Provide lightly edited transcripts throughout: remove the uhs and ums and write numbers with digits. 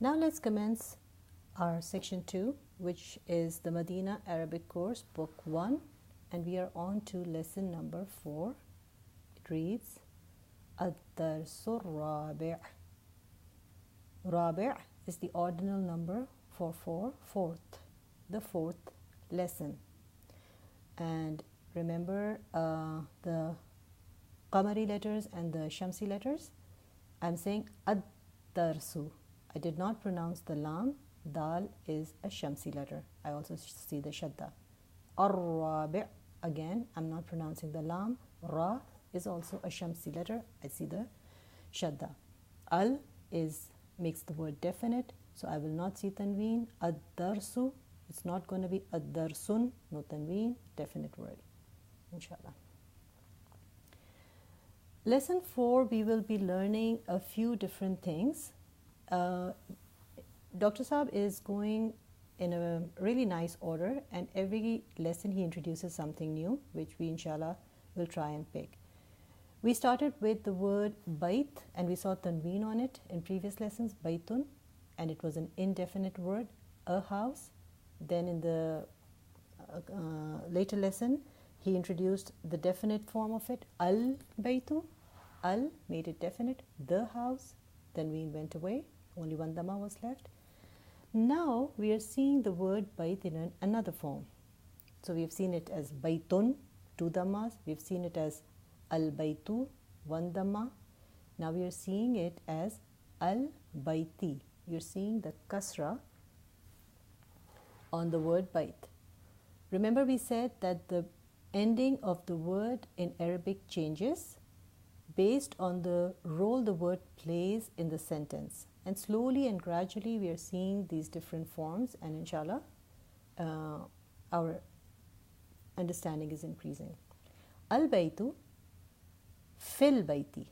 Now let's commence our section 2, which is the Medina Arabic course, book 1, and we are on to lesson number 4. It reads Ad-Darsu Rabi'. Rabi' is the ordinal number for fourth, the fourth lesson. And remember the Qamari letters and the Shamsi letters. I'm saying Ad-Darsu. I did not pronounce the lam. Dal is a Shamsi letter. I also see the shadda. Ar-Rabi', again, I'm not pronouncing the lam. Ra is also a Shamsi letter. I see the shadda. Al makes the word definite, so I will not see tanween. Ad-Darsu, it's not going to be Ad-Darsun, no tanween, definite word, inshallah. Lesson 4, we will be learning a few different things. Dr. Saab is going in a really nice order, and every lesson he introduces something new, which we inshallah will try and pick. We started with the word bait, and we saw tanween on it in previous lessons, baitun, and it was an indefinite word, a house. Then in the later lesson, he introduced the definite form of it, al-baitu. Al made it definite, the house. Tanween went away, only one dhamma was left. Now we are seeing the word bait in another form. So we have seen it as baitun, two dhammas. We've seen it as al-baitu, one dhamma. Now we are seeing it as al-baiti. You're seeing the kasra on the word bait. Remember we said that the ending of the word in Arabic changes based on the role the word plays in the sentence. And slowly and gradually we are seeing these different forms, and inshallah our understanding is increasing. Al-baytu, fil bayti.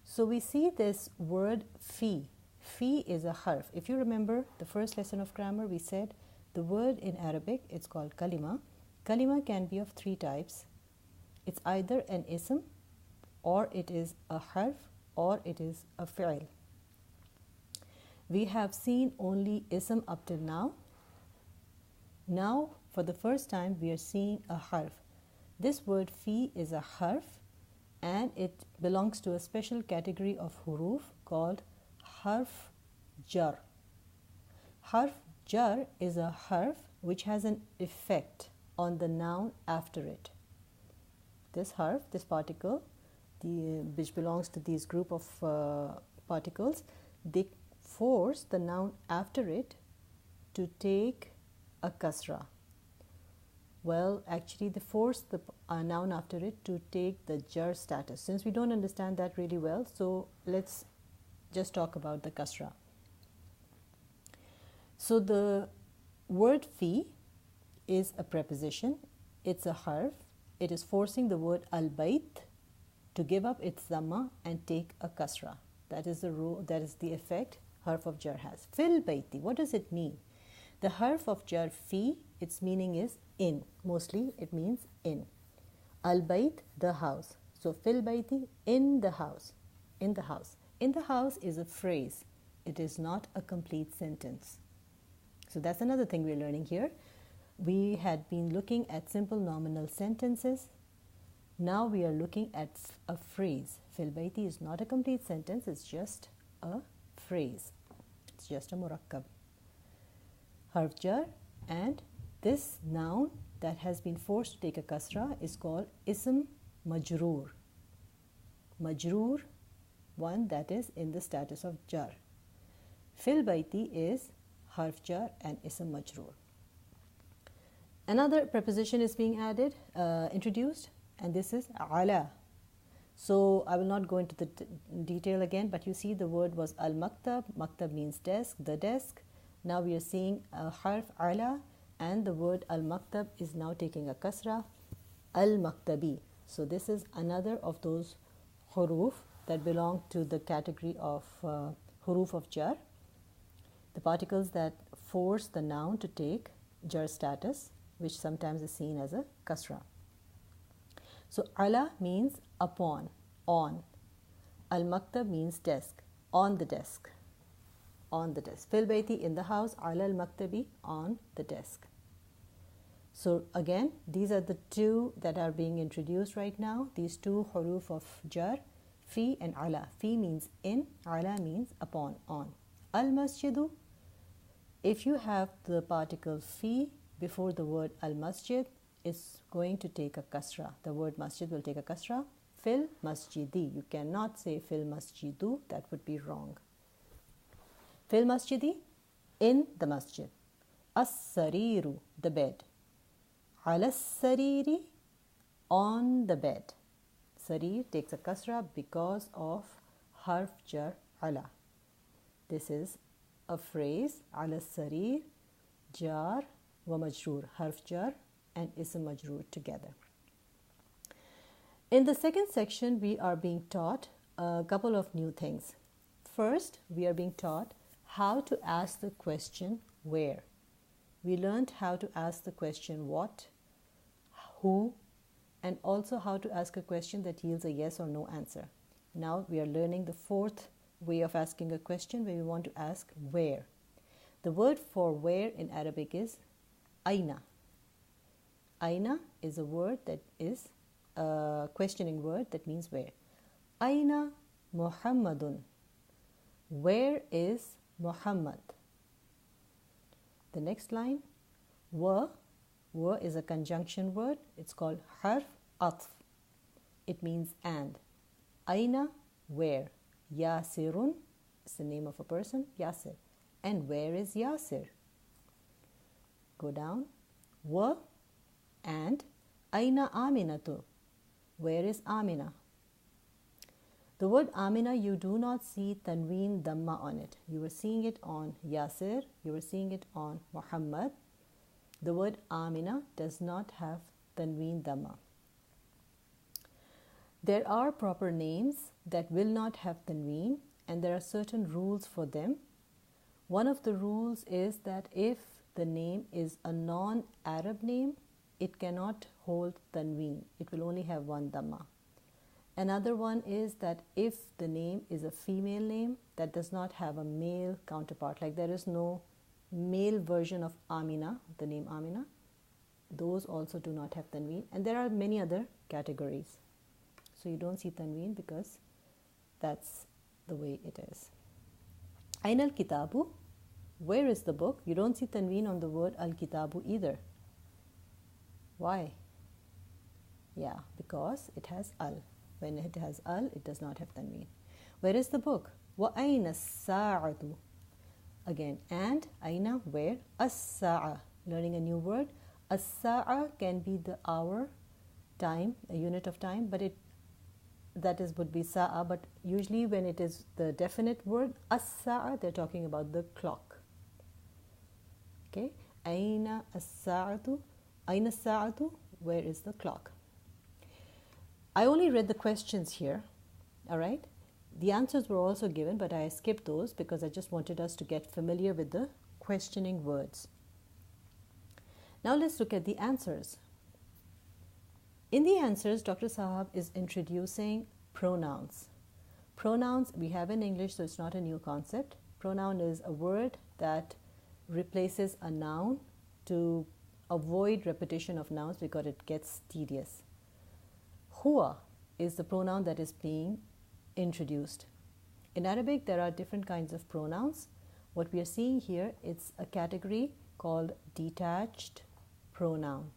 So we see this word fi. Fi is a harf. If you remember the first lesson of grammar, we said the word in Arabic, it's called kalima. Kalima can be of three types. It's either an ism, or it is a harf, or it is a fi'l. We have seen only ism up till now. Now, for the first time, we are seeing a harf. This word fi is a harf, and it belongs to a special category of huruf called harf jar. Harf jar is a harf which has an effect on the noun after it. This harf, this particle, which belongs to these group of particles, they force the noun after it to take a kasra. Well, actually they force the noun after it to take the jar status. Since we don't understand that really well, so let's just talk about the kasra. So the word fi is a preposition. It's a harf. It is forcing the word al-bayt to give up its dhamma and take a kasra. That is the rule, that is the effect harf of jar has. Fil bayti, what does it mean? The harf of jar fi, its meaning is in. Mostly it means in. Al-bayt, the house. So fil bayti, in the house. In the house. In the house is a phrase. It is not a complete sentence. So that's another thing we're learning here. We had been looking at simple nominal sentences. Now we are looking at a phrase. Fil bayti is not a complete sentence, it's just a phrase. It's just a murakkab. Harf jar, and this noun that has been forced to take a kasra is called ism majroor. Majroor, one that is in the status of jar. Fil bayti is harf jar and ism majroor. Another preposition is being added, introduced, and this is ala. So I will not go into the detail again, but you see the word was al-maktab. Maktab means desk, the desk. Now we are seeing a harf ala, and the word al-maktab is now taking a kasra, al-maktabi. So this is another of those huruf that belong to the category of huruf of jar, the particles that force the noun to take jar status, which sometimes is seen as a kasra. So ala means upon, on. Al-maktab means desk, on the desk. on the desk. Fil bayti, in the house. Ala al-maktabi, on the desk. So again, these are the two that are being introduced right now. These two huruf of jar, fi and ala. Fi means in, ala means upon, on. Al-masjidu, if you have the particle fi before the word al-masjid, it's going to take a kasra. The word masjid will take a kasra. Fil masjidi. You cannot say fil masjidu. That would be wrong. Fil masjidi, in the masjid. As-sariru, the bed. Ala sariri, on the bed. Sarir takes a kasra because of harf jar ala. This is a phrase, ala sarir, jar wa majroor, harf jar and ism majroor together. In the second section, we are being taught a couple of new things. First, we are being taught how to ask the question where. We learned how to ask the question what, who, and also how to ask a question that yields a yes or no answer. Now we are learning the fourth way of asking a question where we want to ask where. The word for where in Arabic is aina. Aina is a word that is a questioning word that means where. Aina Muhammadun. Where is Muhammad? The next line, wa. Wa is a conjunction word. It's called harf atf. It means and. Aina, where. Yasirun is the name of a person, Yasir. And where is Yasir? Go down. Wa and Aina Aminatu. Where is Amina? The word Amina, you do not see tanween dhamma on it. You were seeing it on Yasir. You were seeing it on Muhammad. The word Amina does not have tanween dhamma. There are proper names that will not have tanween, and there are certain rules for them. One of the rules is that if the name is a non-Arab name, it cannot hold tanween. It will only have one dhamma. Another one is that if the name is a female name that does not have a male counterpart, like there is no male version of Amina, the name Amina, those also do not have tanween. And there are many other categories. So you don't see tanween because that's the way it is. Aina al-kitabu, where is the book? You don't see tanween on the word al-kitabu either. Why? Yeah, because it has al. When it has al, it does not have tanween. Where is the book? Wa aina as-sa'atu. Again, and aina, where? As-sa'a. Learning a new word. As-sa'a can be the hour, time, a unit of time, but would be sa'a. But usually when it is the definite word, as-sa'a, they're talking about the clock. Okay, aina as-sa'atu. Aina as-sa'atu, where is the clock? I only read the questions here, all right? The answers were also given, but I skipped those because I just wanted us to get familiar with the questioning words. Now let's look at the answers. In the answers, Dr. Sahab is introducing pronouns. Pronouns we have in English, so it's not a new concept. Pronoun is a word that replaces a noun to avoid repetition of nouns because it gets tedious. Huwa is the pronoun that is being introduced. In Arabic, there are different kinds of pronouns. What we are seeing here, it's a category called detached pronoun.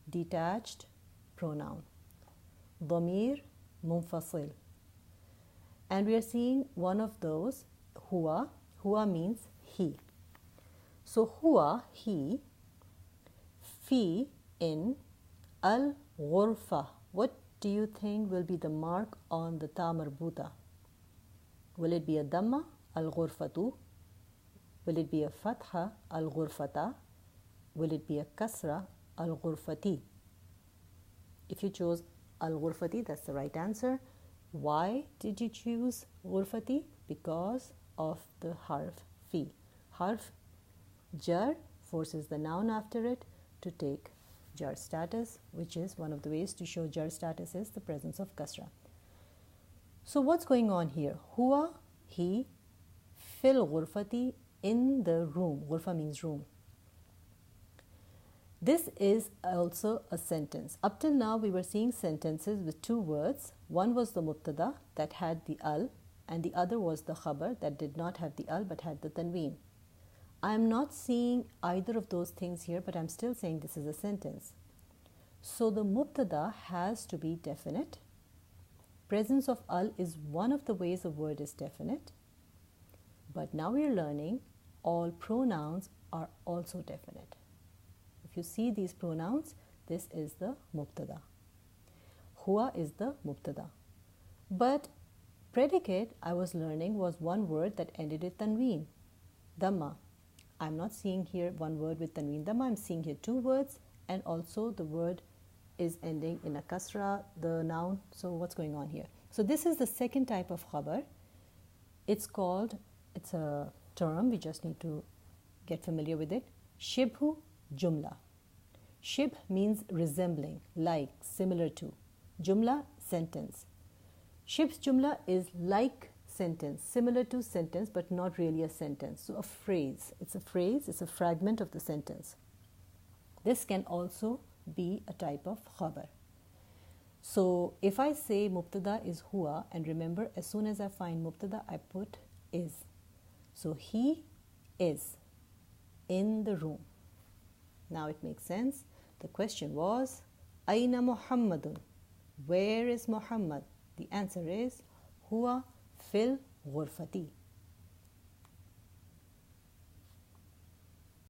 Detached pronoun. Dhamir munfasil. And we are seeing one of those, huwa. Huwa means he. So huwa, he, fi, in, al-ghurfa. What do you think will be the mark on the ta marbuta? Will it be a dhamma, al-ghurfatu? Will it be a fatha, al-ghurfata? Will it be a kasra, al-ghurfati? If you chose al-ghurfati, that's the right answer. Why did you choose ghurfati? Because of the harf fi. Harf jar forces the noun after it to take jar status, which is one of the ways to show jar status is the presence of kasra. So what's going on here? Huwa, he, fil ghurfati, in the room. Ghurfa means room. This is also a sentence. Up till now we were seeing sentences with two words. One was the mubtada that had the al, and the other was the khabar that did not have the al but had the tanween. I am not seeing either of those things here, but I'm still saying this is a sentence. So the mubtada has to be definite. Presence of al is one of the ways a word is definite. But now we are learning all pronouns are also definite. If you see these pronouns, this is the mubtada. Huwa is the mubtada. But predicate I was learning was one word that ended with tanween, dhamma. I'm not seeing here one word with tanween dhamma. I'm seeing here two words, and also the word is ending in a kasra, the noun. So what's going on here? So this is the second type of khabar. It's a term, we just need to get familiar with it. Shibhu jumla. Shib means resembling, like, similar to. Jumla, sentence. Shib's jumla is like sentence, similar to sentence, but not really a sentence. So a phrase, it's a fragment of the sentence. This can also be a type of khabar. So if I say mubtada is huwa, and remember, as soon as I find mubtada, I put is. So he is in the room. Now it makes sense. The question was, Aina Muhammadun? Where is Muhammad? The answer is, Huwa fil ghurfati.